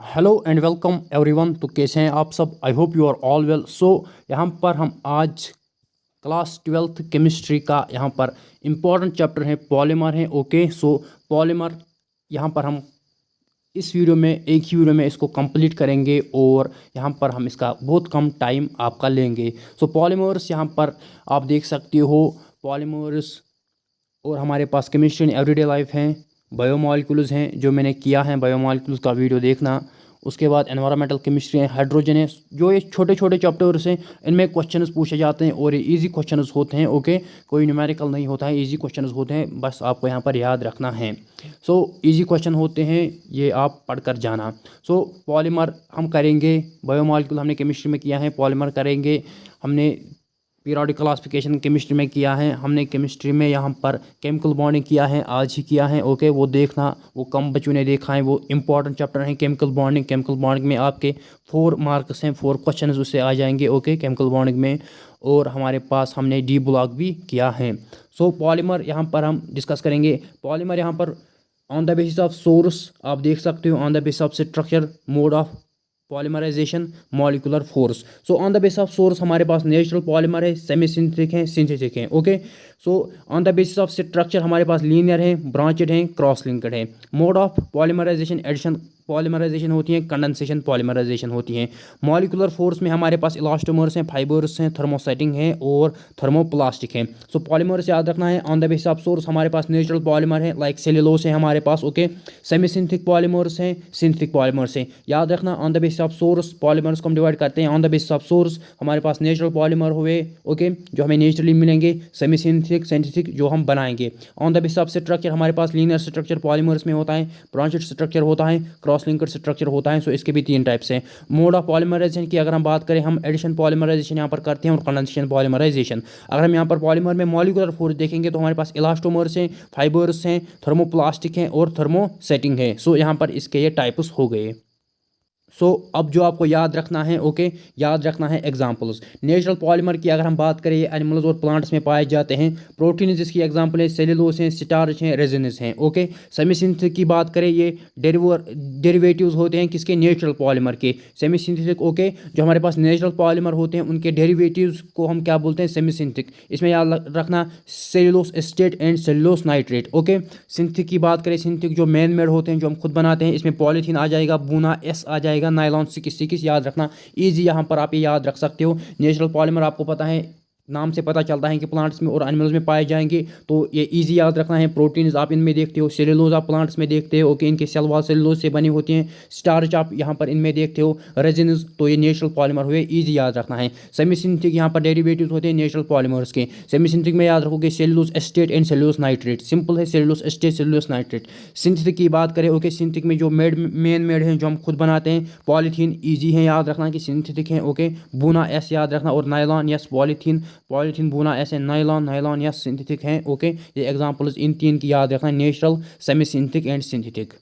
Hello and welcome everyone. तो कैसे हैं आप सब? I hope you are all well. यहाँ पर हम आज क्लास 12th केमिस्ट्री का यहाँ पर इम्पोर्टेंट चैप्टर है पॉलीमर है। ओके, पॉलीमर यहाँ पर हम इस वीडियो में एक ही वीडियो में इसको कंप्लीट करेंगे और यहाँ पर हम इसका बहुत कम टाइम आपका लेंगे। पॉलीमर्स यहाँ पर आप देख सकते हो पॉलीमर्स। और हमारे पास केमिस्ट्री इन एवरीडे लाइफ हैं, बायोमॉलिक्यूल्स हैं जो मैंने किया है, बायोमॉलिक्यूल्स का वीडियो देखना। उसके बाद एनवायरमेंटल केमिस्ट्री है, हाइड्रोजन है। जो ये छोटे छोटे चैप्टर्स हैं इनमें क्वेश्चंस पूछे जाते हैं और ये इजी क्वेश्चंस होते हैं। ओके, कोई न्यूमेरिकल नहीं होता है, इजी क्वेश्चंस होते हैं, बस आपको यहाँ पर याद रखना है। इजी क्वेश्चन होते हैं, ये आप पढ़कर जाना। पॉलीमर हम करेंगे, बायोमॉलिक्यूल हमने केमिस्ट्री में किया है, पॉलीमर करेंगे। हमने पीरियोडिक क्लासिफिकेशन केमिस्ट्री में किया है, हमने केमिस्ट्री में यहाँ पर केमिकल बॉन्डिंग किया है, आज ही किया है। ओके, वो देखना, वो कम बच्चों ने देखा है, वो इंपॉर्टेंट चैप्टर है केमिकल बॉन्डिंग। केमिकल बॉन्डिंग में आपके 4 मार्क्स हैं, 4 क्वेश्चन उससे आ जाएंगे। ओके, केमिकल बॉन्डिंग में। और हमारे पास हमने डी ब्लॉक भी किया है। पॉलीमर यहाँ पर हम डिस्कस करेंगे। पॉलीमर यहाँ पर on the basis of source आप देख सकते हो, on the basis of structure, mode of polymerization, molecular force. On the basis of source हमारे पास नेचुरल पॉलीमर है, सेमी सिंथेटिक है, सिंथेटिक है। Okay, on the basis of structure हमारे पास लीनियर है, ब्रांचेड है, क्रॉस लिंक्ड है। Mode of polymerization addition polymerization होती है, कंडेंसेशन पॉलीमराइजेशन होती है। मॉलिकुलर फोर्स में हमारे पास इलास्टोमर्स हैं, फाइबर्स हैं, थर्मोसेटिंग है और थर्मोप्लास्टिक है। पॉलीमर्स याद रखना है। On the basis of source हमारे पास नेचुरल पॉलीमर है, लाइक सेल्यूलोस है हमारे पास। ओके, सेमी सिंथेटिक पॉलीमर्स हैं, सिंथेटिक पॉलीमर्स हैं। याद रखना, on the basis of source polymers को हम डिवाइड करते हैं। On the basis of source हमारे पास नेचुरल पॉलीमर हुए, ओके, जो हमें नेचुरली मिलेंगे, सेमी सिंथेटिक, सिंथेटिक जो हम बनाएंगे। On the basis of structure हमारे पास लीनियर स्ट्रक्चर पॉलीमर्स में होता है, ब्रांचेड स्ट्रक्चर होता है, क्रॉस लिंक्ड स्ट्रक्चर होता है। इसके भी 3 टाइप्स हैं। मोड ऑफ पॉलीमराइजेशन की अगर हम बात करें, हम एडिशन पॉलीमराइजेशन यहाँ पर करते हैं और कंडेंसेशन पॉलीमराइजेशन। अगर हम यहाँ पर पॉलीमर में मॉलिकुलर फोर्स देखेंगे तो हमारे पास इलास्टोमर्स हैं, फाइबर्स हैं, थर्मोप्लास्टिक हैं और थर्मोसेटिंग है। यहाँ पर इसके ये टाइप्स हो गए। अब जो आपको याद रखना है, ओके, याद रखना है एग्जांपल्स। नेचुरल पॉलीमर की अगर हम बात करें, ये एनिमल्स और प्लांट्स में पाए जाते हैं। प्रोटीन जिसकी एग्जांपल है, सेल्यूलोस हैं, स्टार्च हैं, रेजिनस हैं। ओके, सेमी सिंथेटिक की बात करें, ये डेरिवेटिव्स होते हैं किसके? नेचुरल पॉलीमर के। सेमी सिंथेटिक, ओके, जो हमारे पास नेचुरल पॉलीमर होते हैं उनके डेरिवेटिव्स को हम क्या बोलते हैं? Semi synthetic. इसमें याद रखना cellulose estate and cellulose nitrate. Okay, synthetic की बात करें, सिंथेटिक जो मैन मेड होते हैं, जो हम खुद बनाते हैं, इसमें पॉलीथीन आ जाएगा, बूना एस आ जाएगा, नायलॉन 6 याद रखना। इजी यहाँ पर आप ये याद रख सकते हो। नेचुरल पॉलीमर आपको पता है, नाम से पता चलता है कि प्लांट्स में और एनिमल्स में पाए जाएंगे, तो ये इजी याद रखना है। प्रोटीन्स आप इनमें देखते हो, सेलुलोज आप प्लांट्स में देखते हो, ओके, इनके सेल वॉल सेलुलोज से बनी होती हैं। स्टार्च आप यहाँ पर इनमें देखते हो, रेजिन्स, तो ये नेचुरल पॉलीमर हुए, इजी याद रखना है। सेमी सिंथेटिक यहाँ पर डेरिवेटिव्स होते हैं नेचुरल पॉलीमर्स के। सेमी सिंथेटिक में याद रखोगे cellulose acetate and cellulose nitrate, simple है, cellulose acetate, cellulose nitrate. Synthetic की बात करें, ओके, सिंथेटिक में जो मेन मेड हैं, जो हम खुद बनाते हैं, पॉलीथीन, इजी है याद रखना कि सिंथेटिक है। ओके, बूना एस याद रखना, और nylon yes, polythene, polythene, buna ऐसे, नायलॉन या सिंथेटिक हैं। ओके, ये एग्जांपल्स इन 3 की याद रखना, natural, semi synthetic and synthetic.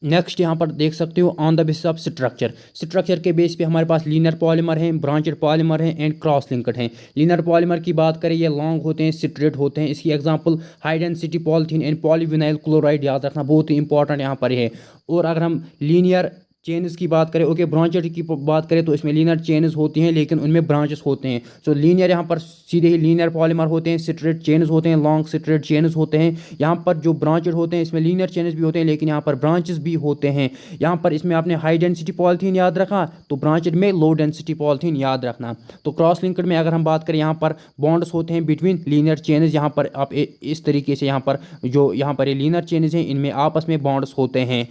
Next यहाँ पर देख सकते हो, on the basis of structure. Structure के बेस पे हमारे पास लीनियर पॉलीमर हैं, ब्रांचेड पॉलीमर हैं एंड क्रॉस लिंक्ड हैं। लीनियर पॉलीमर की बात करें, ये लॉन्ग होते हैं, स्ट्रेट होते हैं। इसकी example high density polythene and polyvinyl chloride, याद रखना, बहुत ही इंपॉर्टेंट यहाँ पर है। और अगर हम लीनियर चेन्स की बात करें, ओके, ब्रांचेड की बात करें, तो इसमें लीनियर चेन्स होती हैं लेकिन उनमें ब्रांचेस होते हैं। लीनियर यहाँ पर सीधे ही लीनियर पॉलीमर होते हैं, स्ट्रेट चेन्स होते हैं, लॉन्ग स्ट्रेट चेन्स होते हैं। यहाँ पर जो ब्रांचेड होते हैं, इसमें लीनियर चेन्स भी होते हैं लेकिन यहाँ पर ब्रांचेस भी होते हैं। यहाँ पर इसमें आपने हाई डेंसिटी पॉलीथीन याद रखा, तो ब्रांचेड में लो डेंसिटी पॉलीथीन याद रखना। क्रॉस लिंक्ड में अगर हम बात करें, यहाँ पर बॉन्ड्स होते हैं बिटवीन लीनियर चेन्स। यहाँ पर आप इस तरीके से यहाँ पर जो यहाँ पर ये लीनियर चेन्स हैं, इनमें आपस में बॉन्ड्स होते हैं।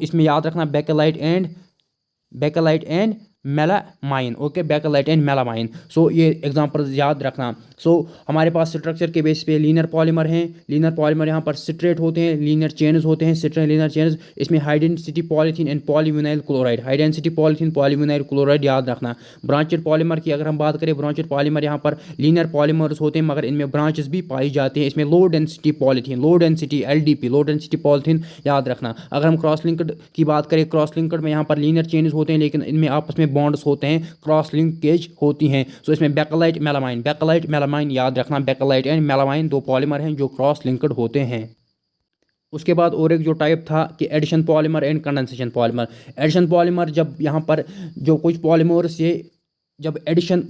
इसमें याद रखना bakelite and melamine. Okay, bakelite and melamine. ये एग्जांपल याद रखना। हमारे पास स्ट्रक्चर के बेस पे लीनियर पॉलीमर हैं। लीनियर पॉलीमर यहाँ पर स्ट्रेट होते हैं, लीनियर चेन्स होते हैं, स्ट्रेट लीनियर चेन्स। इसमें high density polythene and polyvinyl chloride, high density polythene, polyvinyl chloride याद रखना। ब्रांचेड पॉलीमर की अगर हम बात करें, ब्रांचेड पॉलीमर यहाँ पर लीनियर पॉलीमर्स होते हैं मगर इनमें ब्रांचेस भी पाई जाती हैं। इसमें low density polythene, low density LDP, low density polythene याद रखना। अगर हम क्रॉस लिंक्ड की बात करें, क्रॉस लिंक्ड में यहाँ पर लीनियर चेन्स होते हैं लेकिन इनमें आपस में बॉन्ड्स होते हैं, क्रॉस लिंकेज होती हैं। इसमें बेकेलाइट मेलामाइन याद रखना। बेकेलाइट एंड मेलामाइन 2 पॉलीमर हैं जो क्रॉस लिंक्ड होते हैं। उसके बाद और एक जो टाइप था कि addition polymer and condensation polymer. Addition polymer जब यहाँ पर जो कुछ पॉलीमर्स ये जब एडिशन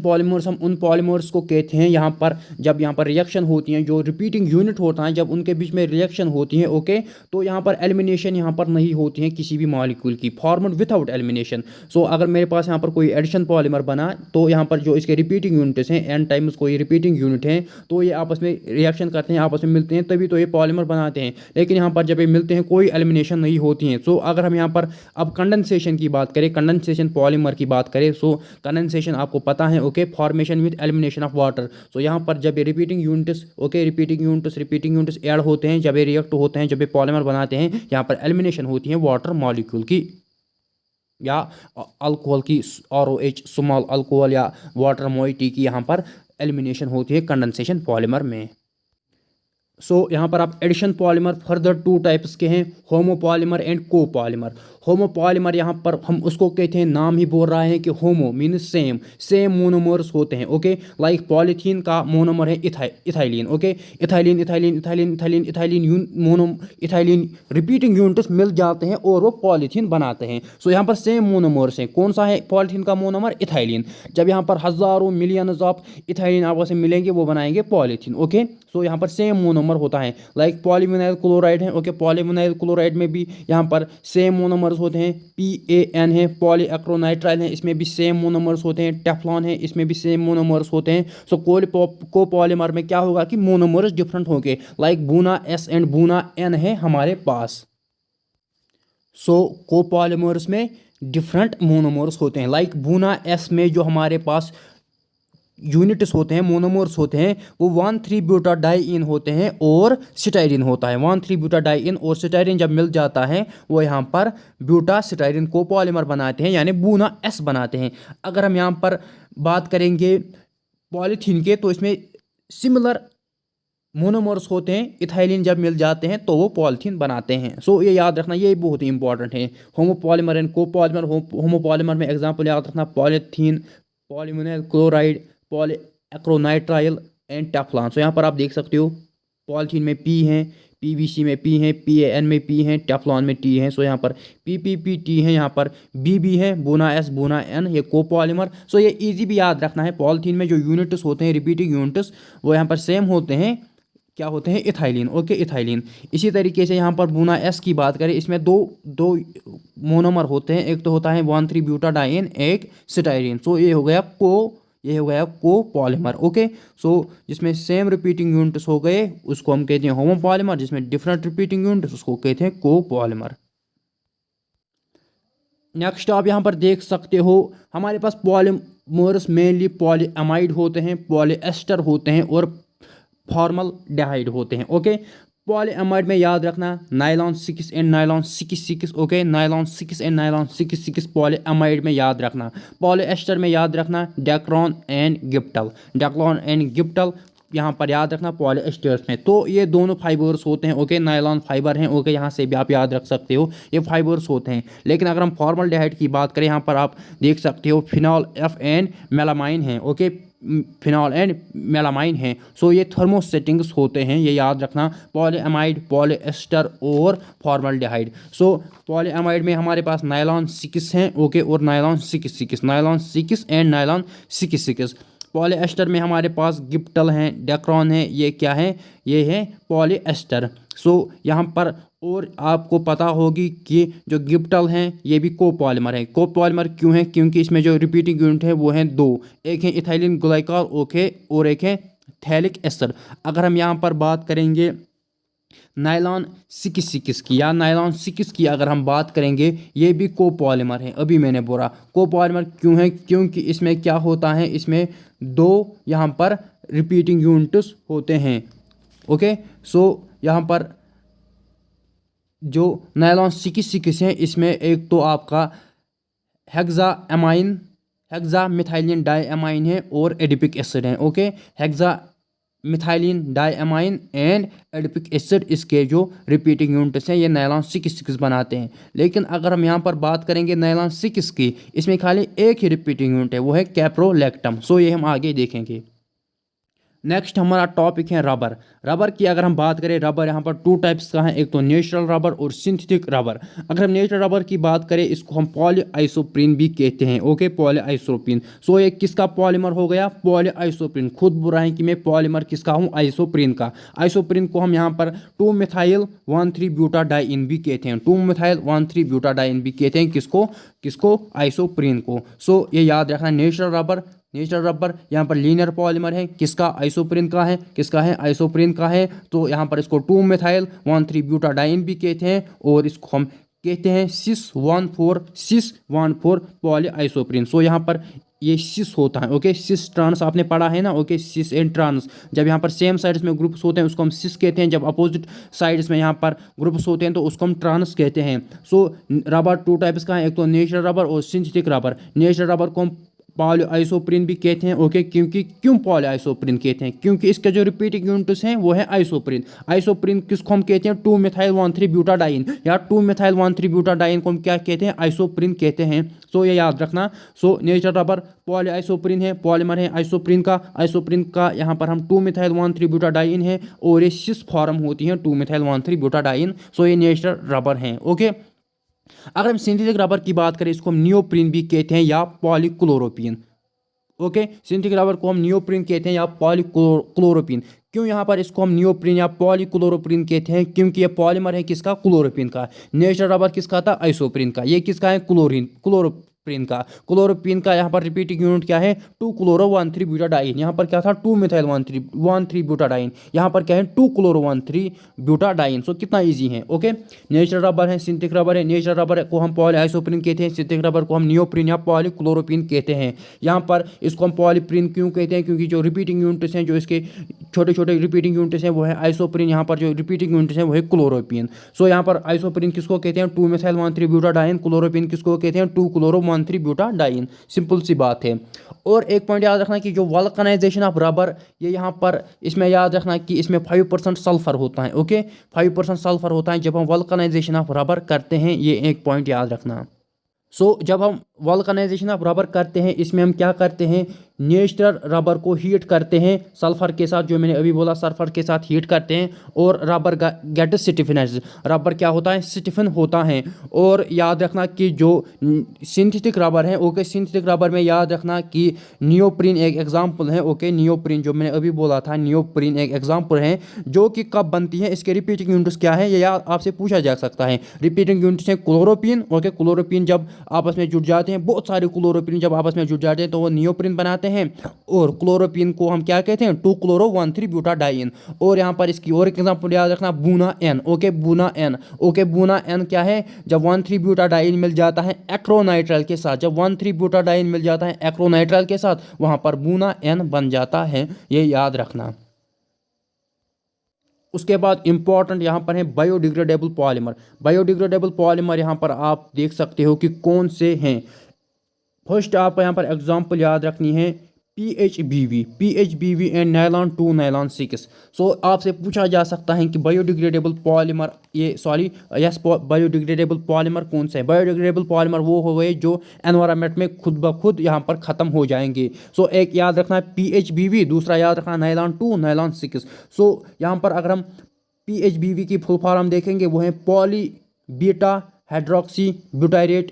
पॉलीमर्स हम उन पॉलीमर्स को कहते हैं यहाँ पर जब यहाँ पर रिएक्शन होती हैं, जो रिपीटिंग यूनिट होता है जब उनके बीच में रिएक्शन होती है, ओके, तो यहाँ पर एलिमिनेशन यहाँ पर नहीं होती है किसी भी मॉलिक्यूल की, फॉर्मड विदाउट एलिमिनेशन। सो अगर मेरे पास यहाँ पर कोई एडिशन पॉलीमर बना तो यहाँ पर जो इसके रिपीटिंग यूनिट्स हैं एन टाइम्स कोई रिपीटिंग यूनिट हैं तो ये आपस में रिएक्शन करते हैं, आपस में मिलते हैं, तभी तो ये पॉलीमर बनाते हैं। लेकिन यहाँ पर जब ये मिलते हैं कोई एलिमिनेशन नहीं होती है। सो अगर हम यहाँ पर अब कंडेंसेशन की बात करें, कंडेंसेशन पॉलीमर की बात करें, सो कंडेंसेशन आपको पता है, okay, formation with elimination of water. So यहाँ पर जब ये repeating units, okay, repeating units add होते हैं, जब ये रिएक्ट होते हैं, जब ये पॉलीमर बनाते हैं, यहाँ पर एलिमिनेशन होती है वाटर मॉलिक्यूल की या अल्कोहल की, ROH स्मॉल अल्कोहल या वाटर मोइटी की यहाँ पर एलिमिनेशन होती है कंडेंसेशन पॉलीमर में। सो यहाँ पर आप addition polymer further two types के हैं, होमोपॉलीमर एंड कोपॉलीमर। होमोपॉलीमर यहाँ पर हम उसको कहते हैं, नाम ही बोल रहा है कि होमो मीन्स सेम मोनोमर्स होते हैं, ओके। लाइक पॉलीथीन का मोनोमर है ethylene, okay, ethylene repeating units मिल जाते हैं और वो पॉलीथीन बनाते हैं। सो यहाँ पर सेम मोनोमर्स हैं। कौन सा है पॉलीथीन का मोनोमर? इथाइलिन। जब यहाँ पर हज़ारों मिलियंस ऑफ इथाइलिन आपस में मिलेंगे वो बनाएंगे पॉलीथीन, ओके। सो यहाँ पर सेम मोनोमर होता है। लाइक पॉलीविनाइल क्लोराइड है, ओके, पॉलीविनाइल क्लोराइड में भी यहाँ पर सेम मोनोमर्स होते हैं। PAN है, पॉलीएक्रोनाइट्राइल है, इसमें भी सेम मोनोमर्स होते हैं। टेफ्लॉन है, इसमें भी सेम मोनोमर्स होते हैं। सो कोपॉलीमर में क्या होगा कि मोनोमर्स डिफरेंट होंगे। Like buna S and buna N है हमारे पास। सो कोपॉलीमर्स में डिफरेंट मोनोमर्स होते हैं। लाइक बूना S में जो हमारे पास यूनिट्स होते हैं, मोनोमर्स होते हैं, वो 1,3-ब्यूटाडाइइन होते हैं और सिटाइरिन होता है। 1,3-ब्यूटाडाइइन और सिटाइरिन जब मिल जाता है वो यहाँ पर ब्यूटा सिटाइरिन को पॉलीमर बनाते हैं, यानी बूना S बनाते हैं। अगर हम यहाँ पर बात करेंगे पॉलीथीन के तो इसमें सिमिलर मोनोमर्स होते हैं, इथाइलिन जब मिल जाते हैं तो वो पॉलीथीन बनाते हैं। सो ये याद रखना, ये बहुत ही इंपॉर्टेंट है। Homopolymer and copolymer. होमोपॉलीमर में एग्जाम्पल याद रखना, polythene, polyvinyl chloride, polyacrylonitrile and teflon. So यहाँ पर आप देख सकते हो पॉलीथीन में P हैं, PVC में P हैं, PAN में P हैं, टेफ्लॉन में T हैं। सो यहाँ पर PPPT है, यहाँ पर BB है, बूना S बूना N, ये कोपॉलीमर। सो ये इजी भी याद रखना है। पॉलीथीन में जो यूनिट्स होते हैं, रिपीटिंग यूनिट्स, वो यहाँ पर सेम होते हैं, क्या होते हैं? Ethylene, okay, ethylene. इसी तरीके से यहाँ पर बूना S की बात करें, इसमें दो मोनोमर होते हैं, एक तो होता है 1,3-ब्यूटाडाइइन, एक सिटाइरिन। सो ये हो गया कोपॉलीमर, ओके। सो जिसमें सेम रिपीटिंग यूनिट्स हो गए उसको हम कहते हैं होमोपॉलीमर, जिसमें डिफरेंट रिपीटिंग यूनिट्स उसको कहते हैं कोपॉलीमर। नेक्स्ट आप यहाँ पर देख सकते हो हमारे पास पॉलीमर्स मेनली पॉलीएमाइड होते हैं, पॉलीएस्टर होते हैं और फॉर्मल्डिहाइड होते हैं, ओके। पॉलीएमाइड में याद रखना nylon 6 and nylon 66, okay, nylon 6 and nylon 66 polyamide में याद रखना। पॉलीएस्टर में याद रखना डेक्रोन एंड गिप्टल यहाँ पर याद रखना पॉलीएस्टर्स में। तो ये दोनों फाइबर्स होते हैं, ओके, नायलॉन फाइबर हैं, ओके, यहाँ से भी आप याद रख सकते हो, ये फाइबर्स होते हैं। लेकिन अगर हम फॉर्मल्डिहाइड की बात करें, यहाँ पर आप देख सकते हो फिनॉल F एंड मेलामाइन हैं, ओके, फिनॉल एंड मेलामाइन हैं। सो ये थर्मोसेटिंग्स होते हैं, ये याद रखना, पॉलीएमाइड, पॉलीएस्टर और फॉर्मल्डिहाइड। सो पॉलीएमाइड में हमारे पास नायलॉन 6 हैं, ओके, और नायलॉन 6 एंड नायलॉन 66। पॉलीएस्टर में हमारे पास गिप्टल हैं, डेक्रोन है, ये क्या है? ये है पॉलीएस्टर। सो यहाँ पर और आपको पता होगी कि जो गिप्टल हैं ये भी कोपॉलीमर है। कोपॉलीमर क्यों है? क्योंकि इसमें जो रिपीटिंग यूनिट है वो हैं दो, एक है इथाइलिन ग्लाइकॉल, ओके, और एक है थैलिक एस्टर। अगर हम यहाँ पर बात करेंगे नायलॉन 66 की या नायलॉन 6 की अगर हम बात करेंगे, ये भी कोपॉलीमर है। अभी मैंने बोला कोपॉलीमर क्यों है? क्योंकि इसमें क्या होता है, इसमें दो यहाँ पर रिपीटिंग यूनिट्स होते हैं, ओके। सो यहाँ पर जो नायलॉन 66 है इसमें एक तो आपका हेक्सा मिथाइलिन डाइअमाइन है और एडिपिक एसिड है, okay. Hexa methylene diamine and adipic acid, इसके जो रिपीटिंग यूनिट्स हैं ये नायलॉन 66 बनाते हैं। लेकिन अगर हम यहाँ पर बात करेंगे नायलॉन 6 की, इसमें खाली एक ही रिपीटिंग यूनिट है, वो है कैप्रोलैक्टम। सो ये हम आगे देखेंगे। नेक्स्ट हमारा टॉपिक है रबर। रबर की अगर हम बात करें, रबर यहाँ पर टू टाइप्स का है, एक तो नेचुरल रबर और सिंथेटिक रबर। अगर हम नेचुरल रबर की बात करें, इसको हम पॉलीआइसोप्रीन भी कहते हैं। ओके, पॉलीआइसोप्रीन। सो ये किसका पॉलीमर हो गया? पॉलीआइसोप्रीन। खुद बुरा है कि मैं पॉलीमर किसका हूँ? आइसोप्रीन का। आइसोप्रीन को हम यहाँ पर 2-मिथाइल-1,3 ब्यूटाडाइन भी कहते हैं। 2-मिथाइल-1,3 ब्यूटाडाइन भी कहते हैं किसको? किसको? आइसोप्रीन को। सो ये याद रखना, नेचुरल रबर, नेचुरल रबर यहाँ पर लीनियर पॉलीमर है, किसका? आइसोप्रीन का है। किसका है? आइसोप्रीन का है। तो यहाँ पर इसको 2-मिथाइल-1,3 ब्यूटाडाइन भी कहते हैं, और इसको हम कहते हैं सिस 1,4 पॉलीआइसोप्रीन। सो यहाँ पर ये सिस होता है। ओके, सिस ट्रांस आपने पढ़ा है ना। ओके, सिस एंड ट्रांस, जब यहाँ पर सेम साइड्स में ग्रुप्स होते हैं उसको हम सिस कहते हैं, जब अपोजिट साइड्स में यहाँ पर ग्रुप्स होते हैं तो उसको हम ट्रांस कहते हैं। सो रबर टू टाइप्स का है, एक तो नेचुरल रबर और सिंथेटिक रबर। नेचुरल रबर को हम पॉलीआइसोप्रीन भी कहते हैं। ओके, क्योंकि क्यों पॉलीआइसोप्रीन कहते हैं? क्योंकि इसके जो रिपीटिंग यूनिट्स हैं वो है आइसोप्रीन। आइसोप्रीन किसको हम कहते हैं? 2-मिथाइल-1,3 ब्यूटाडाइन, या 2-मिथाइल-1,3 ब्यूटाडाइन को हम क्या कहते हैं? आइसोप्रीन कहते हैं। सो ये याद रखना। सो नेचुरल रबर पॉलीआइसोप्रीन है, पॉलीमर है आइसोप्रीन का। आइसोप्रीन का यहाँ पर हम 2-मिथाइल-1,3 ब्यूटाडाइन है, और ये सिस फॉर्म होती है 2-मिथाइल-1,3 ब्यूटाडाइन। सो ये नेचुरल रबर हैं। ओके, अगर हम सिंथेटिक रबर की बात करें, इसको हम नियोप्रीन भी कहते हैं या पॉलीक्लोरोपीन। ओके, सिंथेटिक रबर को हम नियोप्रीन कहते हैं या पॉलीक्लोरोपीन। क्यों यहाँ पर इसको हम नियोप्रीन या पॉलीक्लोरोप्रीन कहते हैं? क्योंकि ये पॉलीमर है किसका? क्लोरोपीन का। नेचुरल रबर किसका था? आइसोप्रीन का। ये किसका है? क्लोरोप्रीन का। क्लोरोप्रीन का यहाँ पर रिपीटिंग यूनिट क्या है? 2-क्लोरो-1,3 ब्यूटाडाइन। यहाँ पर क्या था? 2-मिथाइल-1,3 ब्यूटाडाइन। यहाँ पर क्या है? 2-क्लोरो-1,3 ब्यूटाडाइन। सो कितना ईजी है। ओके, नेचुरल रबर है, सिंथेटिक रबर है। नेचुरल रबर को हम पॉलीआइसोप्रीन कहते हैं, सिंथेटिक रबर को हम नियोप्रीन या पॉलीक्लोरोप्रीन कहते हैं। यहाँ पर इसको हम पॉलीप्रीन क्यों कहते हैं? क्योंकि जो रिपीटिंग यूनिट्स हैं, जो इसके छोटे छोटे रिपीटिंग यूनिट्स हैं वो है आइसोप्रीन। यहाँ पर जो रिपीटिंग यूनिट्स हैं वो है क्लोरोपीन। सो यहाँ पर आइसोप्रीन किसको कहते हैं? 2-मिथाइल-1,3 ब्यूटाडाइन। क्लोरोपीन किसको कहते हैं? 2-क्लोरो-1,3 ब्यूटाडाइन। सिंपल सी बात है। और एक पॉइंट याद रखना कि जो वल्कनाइजेशन ऑफ रबर, ये यहाँ पर इसमें याद रखना कि इसमें 5% सल्फर होता है। ओके, 5% सल्फर होता है जब हम वल्कनाइजेशन ऑफ रबर करते हैं। ये एक पॉइंट याद रखना। सो जब हम वल्कनाइजेशन ऑफ रबर करते हैं, इसमें हम क्या करते हैं? नेचुरल रबर को हीट करते हैं सल्फर के साथ, जो मैंने अभी बोला, सल्फर के साथ हीट करते हैं, और रबर गेट स्टिफनेस, रबर क्या होता है? स्टिफन होता है। और याद रखना कि जो सिंथेटिक रबर है, ओके, सिंथेटिक रबर में याद रखना कि नियोप्रीन एक एग्जाम्पल है। ओके, नियोप्रीन जो मैंने अभी बोला था, नियोप्रीन एक एग्जाम्पल है, जो कि कब बनती है, इसके रिपीटिंग यूनिट्स क्या है, ये आपसे पूछा जा सकता है। रिपीटिंग यूनिट्स हैं क्लोरोपीन। ओके, क्लोरोपीन जब आपस में जुड़ जाते हैं, बहुत सारे क्लोरोपीन जब आपस में जुड़ जाते हैं तो वो नियोप्रीन बनाते हैं, और क्लोरोपीन को हम क्या कहते हैं? 2-क्लोरो-1,3 ब्यूटाडाइन। और यहाँ पर इसकी और एक एग्जांपल याद रखना, Buna N. Okay, Buna N. Okay, Buna N क्या है? जब 1,3 ब्यूटाडाइन मिल जाता है एक्रोनाइट्राइल के साथ, जब 1,3 ब्यूटाडाइन मिल जाता है एक्रोनाइट्राइल के साथ, वहां पर बूना एन बन जाता है। ये याद रखना। उसके बाद इंपॉर्टेंट यहाँ पर है बायोडिग्रेडेबल पॉलीमर। बायोडिग्रेडेबल पॉलीमर यहाँ पर आप देख सकते हो कि कौन से हैं। फर्स्ट आपको यहाँ पर एग्जांपल याद रखनी है, PHBV एंड नायलॉन 2 नायलॉन 6। सो आपसे पूछा जा सकता है कि बायोडिग्रेडेबल पॉलीमर, बायोडिग्रेडेबल पॉलीमर कौन सा है? बायोडिग्रेडेबल पॉलीमर वो हो गए जो एनवायरनमेंट में खुद ब खुद यहाँ पर ख़त्म हो जाएंगे। सो एक याद रखना है PHBV, दूसरा याद रखना नायलॉन 2 नायलॉन 6। सो यहाँ पर अगर हम PHBV की फुल फॉर्म देखेंगे, वो है poly beta hydroxy butyrate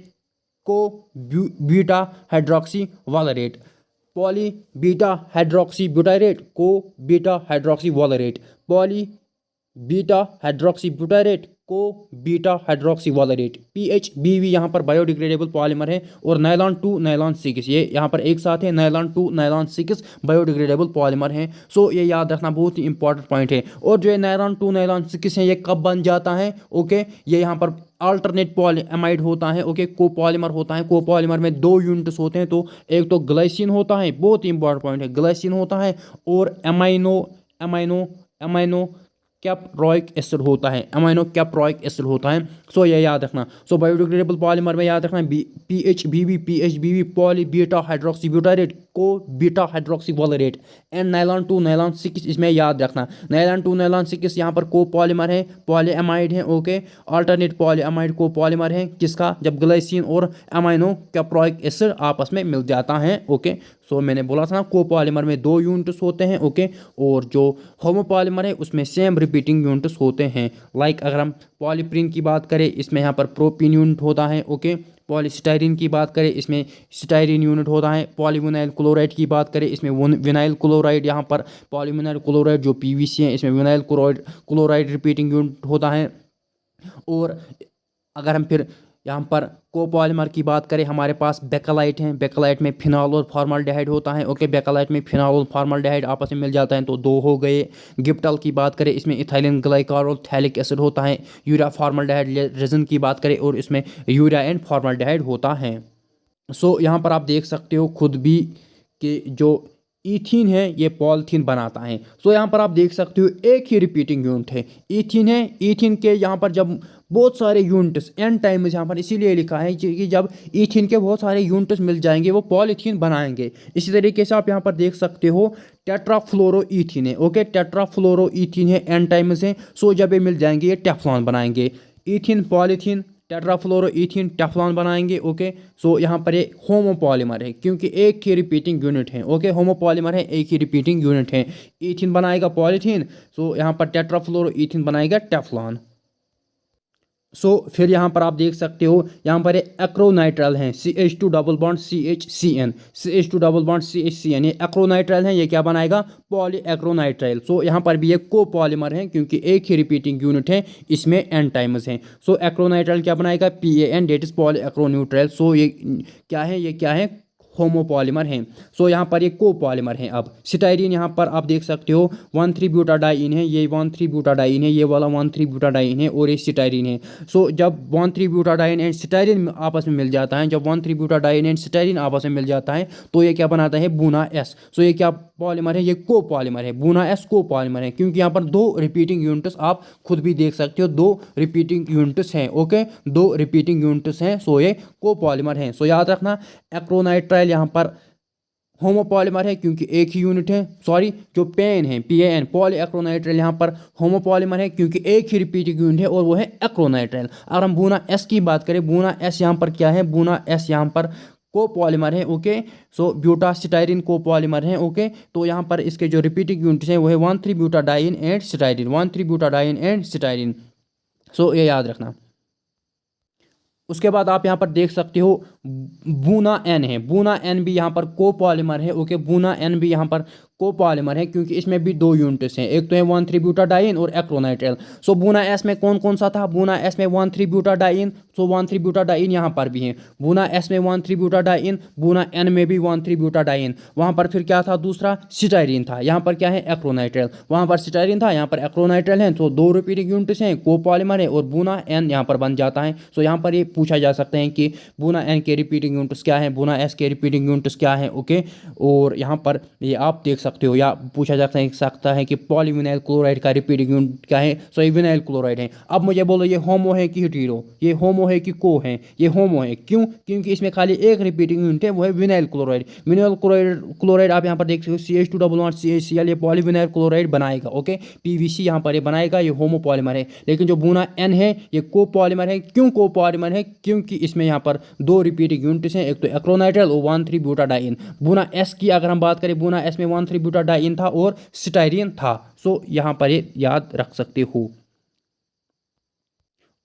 co beta hydroxy valerate. Poly beta hydroxy butyrate co beta hydroxy valerate. Poly beta hydroxy butyrate co beta hydroxy valerate. PHBV यहाँ पर बायोडिग्रेडेबल पॉलीमर है, और नायलॉन 2 नायलॉन 6 ये यहाँ पर एक साथ है। नायलॉन 2 नायलॉन 6 बायोडिग्रेडेबल पॉलीमर है। सो ये याद रखना बहुत ही इंपॉर्टेंट पॉइंट है। और जो ये नायलॉन 2 नायलॉन 6 है, ये कब बन जाता है? ओके, ये यहाँ पर अल्टरनेट पॉलीएमाइड होता है। ओके, कोपॉलीमर होता है। कोपॉलीमर में 2 यूनिट्स होते हैं, तो एक तो ग्लाइसिन होता है, बहुत ही इंपॉर्टेंट पॉइंट है, ग्लाइसिन होता है, और अमाइनो कैप्रोइक एसिड होता है, अमाइनो कैप्रोइक एसिड होता है। सो ये याद रखना। सो बायोडिग्रेडेबल पॉलीमर में याद रखना PHBV poly beta hydroxy butyrate co beta हाइड्रोक्सीवोलेरेट and nylon 2 nylon 6 इसमें याद रखना। नाइलॉन 2 नाइलॉन 6 यहाँ पर को पॉलीमर है, पॉलीएमाइड है। ओके, अल्टरनेट पॉलीएमाइड को पॉलीमर है किसका, जब ग्लाइसिन और अमाइनो कैप्रोइक एसिड आपस में मिल जाता है। ओके, सो मैंने बोला था ना को पॉलीमर में 2 यूनिट्स होते हैं। ओके, और जो होमोपॉलीमर है उसमें सेम रिपीटिंग यूनिट्स होते हैं। लाइक अगर हम पॉलीप्रीन की बात करें, इसमें यहाँ पर प्रोपीन यूनिट होता है। ओके, पॉलीस्टाइरिन की बात करें, इसमें स्टाइरिन यूनिट होता है। पॉलीविनाइल क्लोराइड की बात करें, इसमें विनाइल क्लोराइड, यहाँ पर पॉलीविनाइल क्लोराइड जो पीवीसी है, इसमें विनाइल क्लोराइड रिपीटिंग यूनिट होता है। और अगर हम फिर यहाँ पर कोपॉलीमर की बात करें, हमारे पास बेकलाइट हैं। बेकलाइट में फिनॉल और फॉर्मल्डिहाइड होता है। ओके, बेकलाइट में फिनॉल और फॉर्मल्डिहाइड आपस में मिल जाता है तो 2 हो गए। गिप्टल की बात करें, इसमें इथाइलिन ग्लाइकॉल और थैलिक एसिड होता है। यूरिया फॉर्मल्डिहाइड रेजिन की बात करें और इसमें यूरिया एंड फॉर्मल्डिहाइड होता है। सो यहाँ पर आप देख सकते हो खुद भी कि जो ईथीन है ये पॉलीथीन बनाता है। सो यहाँ पर आप देख सकते हो एक ही रिपीटिंग यूनिट है, ईथीन है। ईथीन के यहाँ पर जब बहुत सारे यूनिट्स एन टाइम्स यहाँ पर इसीलिए लिखा है कि जब ईथीन के बहुत सारे यूनिट्स मिल जाएंगे वो पॉलीथीन बनाएंगे। इसी तरीके से आप यहाँ पर देख सकते हो टेट्राफ्लोरोईथीन है। ओके, टेट्राफ्लोरोईथीन है, एन टाइम्स है। सो जब ये मिल जाएंगे ये टेफ्लॉन बनाएंगे। ईथीन पॉलीथीन टेट्राफ्लोरोईथीन टेफ्लॉन बनाएंगे। ओके, सो यहाँ पर ये होमोपॉलीमर है क्योंकि एक ही रिपीटिंग यूनिट है। ओके, होमोपॉलीमर है, एक ही रिपीटिंग यूनिट है। ईथीन बनाएगा पॉलीथीन, सो यहाँ पर टेट्राफ्लोरोईथीन बनाएगा टेफ्लॉन। सो फिर यहाँ पर आप देख सकते हो यहाँ पर एक्रोनाइट्राइल हैं, CH2 double bond CHCN, CH2 double bond CHCN, ये एक्रोनाइट्राइल हैं। ये क्या बनाएगा, पॉली एक्रोनाइट्राइल। सो यहाँ पर भी ये कोपॉलीमर हैं क्योंकि एक ही रिपीटिंग यूनिट है, इसमें एन टाइम्स हैं। सो एक्रोनाइट्राइल क्या बनाएगा, PAN, डेट इज पॉली एक्रोन्यूट्राइल। सो ये क्या है, ये क्या है, होमोपॉलीमर हैं। सो यहाँ पर ये कोपॉलीमर हैं। अब सिटाइरिन यहाँ पर आप देख सकते हो 1,3 ब्यूटाडाइन है, ये 1,3 ब्यूटाडाइन है, ये वाला 1,3 ब्यूटाडाइन है और ये सिटाइरिन है। सो जब 1,3 ब्यूटाडाइन एंड सिटाइरिन आपस में मिल जाता है, जब 1,3 ब्यूटाडाइन एंड सिटाइरिन आपस में मिल जाता है तो ये क्या बनाता है, बूना एस। सो ये क्या पॉलीमर है, ये कोपॉलीमर है। बूना एस कोपॉलीमर है क्योंकि यहाँ पर 2 रिपीटिंग यूनिट्स आप खुद भी देख सकते हो, 2 रिपीटिंग यूनिट्स हैं। ओके, 2 रिपीटिंग यूनिट्स हैं। सो ये कोपॉलीमर हैं। सो याद रखना एक्रोनाइट्राइल यहाँ पर होमोपॉलीमर है क्योंकि एक ही यूनिट है। सॉरी, जो पेन है PAN पॉली एक्रोनाइट्राइल यहाँ पर होमोपॉलीमर है क्योंकि एक ही रिपीटिंग यूनिट है और वो है एक्रोनाइट्राइल। अगर हम बूना एस की बात करें, बूना एस यहाँ पर क्या है, बूना एस यहाँ पर कोपॉलीमर है। ओके, सो ब्यूटासिटाइरिन कोपॉलीमर है। ओके, तो यहाँ पर इसके जो रिपीटिंग यूनिट्स हैं वो है 1,3 ब्यूटाडाइन एंड सिटाइरिन, 1,3 ब्यूटाडाइन एंड सिटाइरिन। सो ये याद रखना। उसके बाद आप यहाँ पर देख सकते हो बूना एन है, बूना एन भी यहाँ पर कोपॉलीमर है। ओके, बूना एन भी यहाँ पर कोपॉलीमर है क्योंकि इसमें भी 2 यूनिट्स हैं, एक तो है 1,3 ब्यूटाडाइन और एक्रोनाइट्राइल। सो बूना एस में कौन कौन सा था, बूना एस में 1,3 ब्यूटाडाइन। सो 1,3 ब्यूटाडाइन यहाँ पर भी है, बूना एस में 1,3 ब्यूटाडाइन, बूना एन में भी 1,3 ब्यूटाडाइन। वहाँ पर फिर क्या था, दूसरा सिटाइरिन था, यहाँ पर क्या है, एक्रोनाइट्राइल। वहाँ पर सिटाइरिन था, यहाँ पर एक्रोनाइट्राइल है। तो 2 रिपीटिंग यूनिट्स हैं, कोपॉलीमर है और बूना एन यहाँ पर बन जाता है। सो यहाँ पर ये पूछा जा सकता है कि बूना एन के रिपीटिंग यूनिट्स क्या है, बूना एस के रिपीटिंग यूनिट्स क्या है। ओके, और यहाँ पर ये आप देख सकते हो, या पूछा जा सकता है कि पॉलीविनाइल क्लोराइड का रिपीटिंग यूनिट क्या है। सो ये विनाइल क्लोराइड है। अब मुझे बोलो ये होमो है कि हीटेरो, ये होमो है कि को है, ये होमो है। क्यों, क्योंकि इसमें खाली एक रिपीटिंग यूनिट है, वो है विनाइल क्लोराइड। विनाइल क्लोराइड आप यहाँ पर देख सकते हो CH2 डबल बॉन्ड CHCl, ये पॉलीविनाइल क्लोराइड बनाएगा। ओके, PVC यहाँ पर ये बनाएगा, ये होमोपॉलीमर है। लेकिन जो बूना एन है ये कोपॉलीमर है। क्यों कोपॉलीमर है, क्योंकि इसमें यहाँ पर 2 रिपीटिंग यूनिट्स हैं, एक तो एक्रोनाइट्राइल और 1,3 ब्यूटाडाइन। बूना एस की अगर हम बात करें, बूना एस में 1,3 ब्यूटाडाइन था और सिटाइरिन था। सो यहाँ पर ये याद रख सकते हो।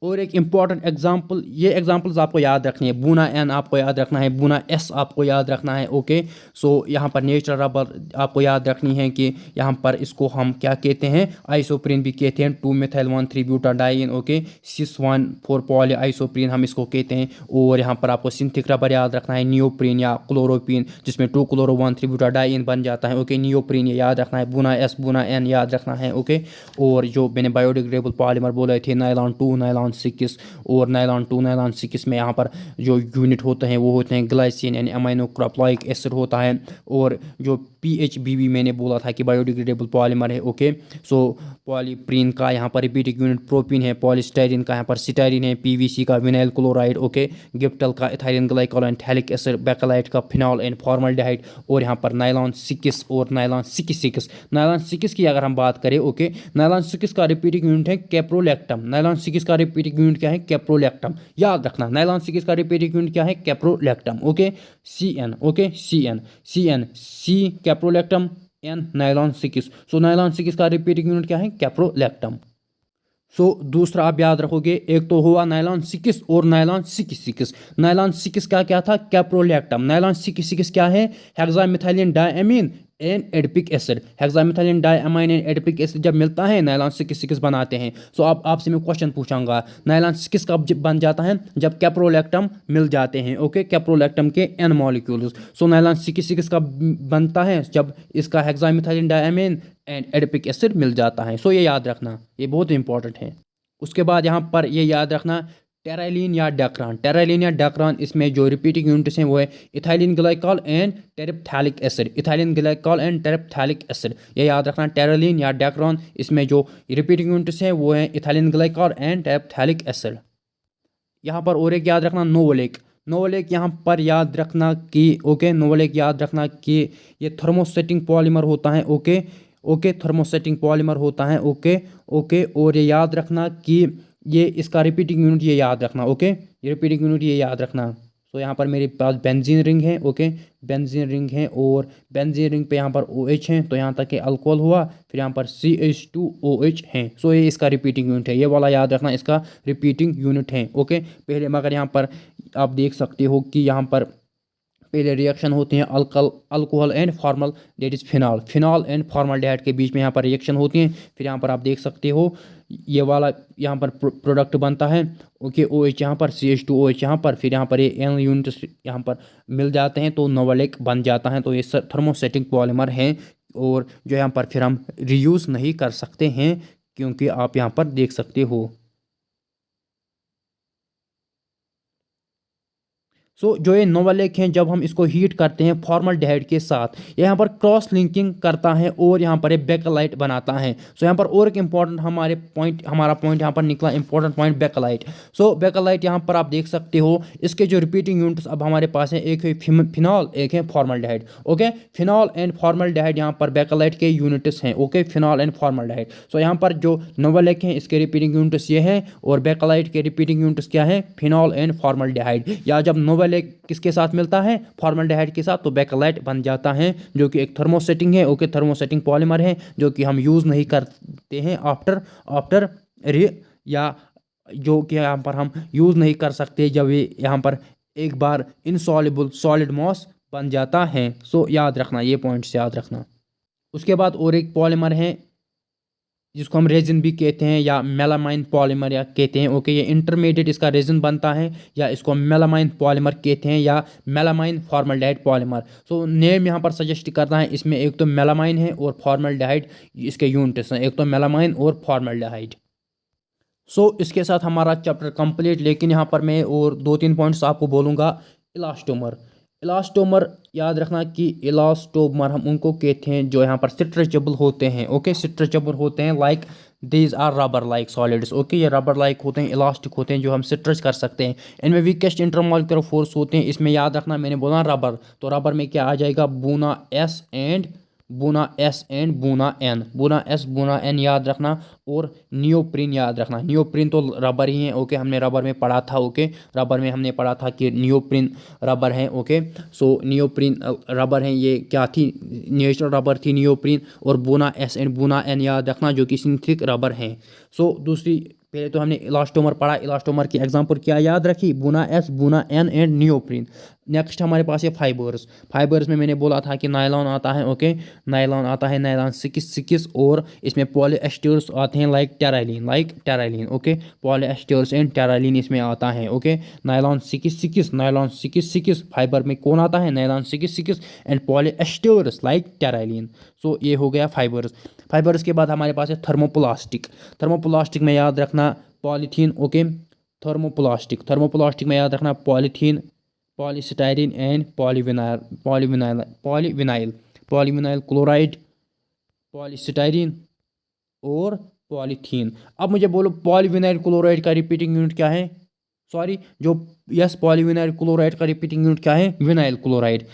और एक इम्पॉर्टेंट एग्जाम्पल, ये एग्जाम्पल्स आपको याद रखनी है। बूना एन आपको याद रखना है, बूना एस आपको याद रखना है। ओके, सो यहाँ पर नेचुरल रबर आपको याद रखनी है कि यहाँ पर इसको हम क्या कहते हैं, आइसोप्रीन भी कहते हैं, 2-मेथिल-1,3 butadiene. Okay, cis-1,4 poly isoprene हम इसको कहते हैं। और यहाँ पर आपको सिंथिक रबर याद रखना है, नियोप्रीन या क्लोरोपिन, जिसमें 2-क्लोरो-1,3 ब्यूटाडाइन बन जाता है। ओके, नियोप्रीन ये याद रखना है, बूना एस बूना एन याद रखना है। ओके, और जो मैंने बायोडिग्रेडेबल पॉलीमर बोले थे, नायलॉन 2 नायलॉन नायलॉन 6 और नायलॉन 2 नायलॉन 6 में यहाँ पर जो यूनिट होते हैं वो होते हैं ग्लाइसिन यानी अमाइनो क्रोप्लाइक एसिड होता है, और जो PHBB मैंने बोला था कि बायोडिग्रेडेबल पॉलीमर है। ओके, सो पॉलीप्रीन का यहाँ पर रिपीटिंग यूनिट प्रोपीन है, पॉलीस्टाइरिन का यहाँ पर स्टाइरिन है, PVC का विनाइल क्लोराइड, ओके, गिफ्टल का ethylene glycol and phthalic acid, bakelite का फिनॉल एंड फॉर्मल्डिहाइड, और यहाँ पर नायलॉन 6 और नायलॉन 6 नायलॉन 6 की अगर हम बात करें, ओके, नायलॉन 6 का रिपीटिंग यूनिट है कैप्रोलैक्टम। नायलॉन 6 का रिपीटिंग यूनिट क्या है? कैप्रोलैक्टम। याद रखना, नायलॉन 6 का रिपीटिंग यूनिट क्या है? Caprolactam. Okay, CN, okay, CN C caprolactam, N nylon 6। सो नायलॉन 6 का रिपीटिंग यूनिट क्या है? कैप्रोलैक्टम। सो दूसरा आप याद रखोगे, एक तो हुआ नायलॉन 6 और नायलॉन 6। नायलॉन 6 का क्या था? कैप्रोलैक्टम। नायलॉन 6 क्या है? Hexamethylene diamine and adipic acid. Hexamethylene diamine and adipic acid जब मिलता है नायलॉन 6 बनाते हैं। सो अब आपसे मैं क्वेश्चन पूछूंगा, नायलॉन 6 कब बन जाता है? जब कैप्रोलैक्टम मिल जाते हैं। ओके, कैप्रोलैक्टम के N मॉलिक्यूल्स। सो नायलॉन 6 कब बनता है? जब इसका hexamethylene diamine and adipic acid मिल जाता है। सो ये याद रखना, ये बहुत इंपॉर्टेंट है। उसके बाद यहाँ पर ये याद रखना, टेराइलिन या डेक्रान। टेराइलिन या डेक्रान, इसमें जो रिपीटिंग यूनिट्स हैं वो है ethylene glycol and terephthalic acid. Ethylene glycol and terephthalic acid, ये याद रखना, टेराइलिन या डेक्रान, इसमें जो रिपीटिंग यूनिट्स हैं वो है ethylene glycol and terephthalic acid. यहाँ पर और एक याद रखना, नोवोलेक। नोवोलेक यहाँ पर याद रखना कि, ओके, नोवोलेक याद रखना कि ये थर्मोसेटिंग पॉलीमर होता है। ओके, ओके, थर्मोसेटिंग पॉलीमर होता है। ओके, ओके, और ये याद रखना कि ये इसका रिपीटिंग यूनिट ये याद रखना। ओके, ये रिपीटिंग यूनिट ये याद रखना। सो यहाँ पर मेरे पास बेंजीन रिंग है। ओके, बेंजीन रिंग है, और बेंजीन रिंग पे यहाँ पर OH है, तो यहाँ तक कि अल्कोहल हुआ, फिर यहाँ पर CH2OH है। सो ये इसका रिपीटिंग यूनिट है, ये वाला याद रखना, इसका रिपीटिंग यूनिट है। ओके, पहले मगर यहाँ पर आप देख सकते हो कि यहाँ पर पहले रिएक्शन होती हैं alcohol and formal, that is phenol and formaldehyde के बीच में यहाँ पर रिएक्शन होती हैं। फिर यहाँ पर आप देख सकते हो ये वाला यहाँ पर प्रोडक्ट बनता है। ओके, OH यहाँ पर, CH2OH यहाँ पर, फिर यहाँ पर ये N यूनिट्स यहाँ पर मिल जाते हैं तो नोवोलेक बन जाता है। तो ये थर्मोसेटिक पॉलीमर हैं, और जो यहाँ पर फिर हम रीयूज़ नहीं कर सकते हैं, क्योंकि आप यहाँ पर देख सकते हो। सो जो ये नोवोलेक हैं, जब हम इसको हीट करते हैं फॉर्मल्डिहाइड के साथ, यहाँ पर क्रॉस लिंकिंग करता है और यहाँ पर एक बेकलाइट बनाता है। सो यहाँ पर और एक इंपॉर्टेंट हमारा पॉइंट यहाँ पर निकला, इंपॉर्टेंट पॉइंट बेकलाइट। सो बेकलाइट यहाँ पर आप देख सकते हो, इसके जो रिपीटिंग यूनिट्स अब हमारे पास है, एक है फिनॉल, एक है formaldehyde. Okay, phenol and formaldehyde यहाँ पर बेकलाइट के यूनिट्स हैं। Okay, phenol and formaldehyde. So यहाँ पर जो नोवोलेक हैं इसके रिपीटिंग यूनिट्स ये हैं, और बेकलाइट के रिपीटिंग यूनिट्स क्या है? Phenol and formaldehyde. या जब नोवोलेक किसके साथ मिलता है? फॉर्मल्डिहाइड के साथ, तो बेकलाइट बन जाता है, जो कि एक थर्मोसेटिंग है। ओके, थर्मोसेटिंग पॉलीमर है, जो कि हम यूज़ नहीं करते हैं आफ्टर या जो कि यहाँ पर हम यूज़ नहीं कर सकते जब ये यहाँ पर एक बार इनसॉल्युबल सॉलिड मॉस बन जाता है। सो याद रखना, ये पॉइंट्स याद रखना। उसके बाद और एक पॉलीमर है जिसको हम रेजिन भी कहते हैं, या मेलामाइन पॉलीमर या कहते हैं। ओके, ये इंटरमीडिएट इसका रेजिन बनता है, या इसको मेलामाइन पॉलीमर कहते हैं, या melamine formaldehyde polymer. So name यहाँ पर सजेस्ट करता है, इसमें एक तो मेलामाइन है और फॉर्मल्डिहाइड इसके यूनिट्स हैं, एक तो मेलामाइन और फॉर्मल्डिहाइड। सो इसके साथ हमारा चैप्टर कंप्लीट, लेकिन यहाँ पर मैं और 2-3 पॉइंट्स आपको बोलूँगा। इलास्टोमर। इलास्टोमर याद रखना कि इलास्टोमर हम उनको कहते हैं जो यहाँ पर स्ट्रेचेबल होते हैं। ओके, स्ट्रेचेबल होते हैं, like these are rubber like solids. Okay, ये रबर लाइक होते हैं, इलास्टिक होते हैं, जो हम स्ट्रेच कर सकते हैं। इनमें वीकेस्ट इंटरमॉलिक्यूलर फोर्स होते हैं। इसमें याद रखना, मैंने बोला रबर, तो रबर में क्या आ जाएगा? Buna S and buna N, buna S buna N याद रखना, और नियोप्रिन याद रखना। नियोप्रिन तो रबर ही है। ओके, हमने रबर में पढ़ा था। ओके, रबर में हमने पढ़ा था कि नियोप्रिन रबर है। ओके, सो नियोप्रिन रबर है, ये क्या थी? नेचुरल रबर थी नियोप्रिन। और buna S and buna N याद रखना, जो कि सिंथेटिक रबर हैं। सो दूसरी, पहले तो हमने इलास्टोमर पढ़ा, इलास्टोमर की एग्जांपल क्या याद रखी? Buna S buna N and neoprene. Next हमारे पास है फाइबर्स। फाइबर्स में मैंने बोला था कि नायलॉन आता है। ओके, नायलॉन आता है, नायलॉन 6, और इसमें पॉलीएस्टर्स आते हैं, लाइक टेराइलिन। ओके, पॉलीएस्टर्स एंड टेराइलिन इसमें आता है। ओके, नायलॉन 6 फाइबर में कौन आता है? Nylon 6 and polyesters like terylene. So ये हो गया फाइबर्स। फाइबर्स के बाद हमारे पास है थर्मोप्लास्टिक। थर्मोप्लास्टिक में याद रखना, पॉलीथीन, ओके। थर्मोप्लास्टिक, थर्मोप्लास्टिक में याद रखना polythene, polystyrene and polyvinyl chloride, polystyrene और पॉलीथीन। अब मुझे बोलो पॉलीविनाइल क्लोराइड का रिपीटिंग यूनिट क्या है? सॉरी, जो यस, पॉलीविनाइल क्लोराइड का रिपीटिंग यूनिट क्या है? Vinyl chloride.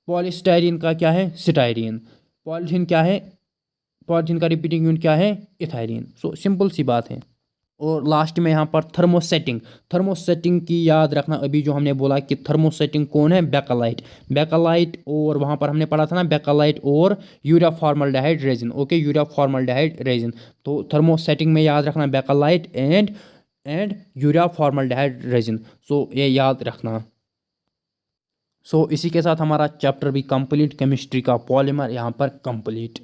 पॉलीस्टाइरीन का क्या है? स्टाइरीन। पॉलीथीन क्या है? पॉलीथीन का रिपीटिंग यूनिट क्या है? इथाइलीन। सो सिंपल सी बात है। और लास्ट में यहाँ पर थर्मोसेटिंग, थर्मोसेटिंग की याद रखना। अभी जो हमने बोला कि थर्मोसेटिंग कौन है? बेकालाइट, बेकालाइट। और वहाँ पर हमने पढ़ा था ना बेकालाइट और urea formaldehyde resin, okay, urea formaldehyde resin. तो थर्मोसेटिंग में याद रखना बेकालाइट एंड यूरिया फॉर्मल्डिहाइड रेजिन। सो ये याद रखना। सो इसी के साथ हमारा चैप्टर भी कंप्लीट, केमिस्ट्री का पॉलीमर यहाँ पर कंप्लीट।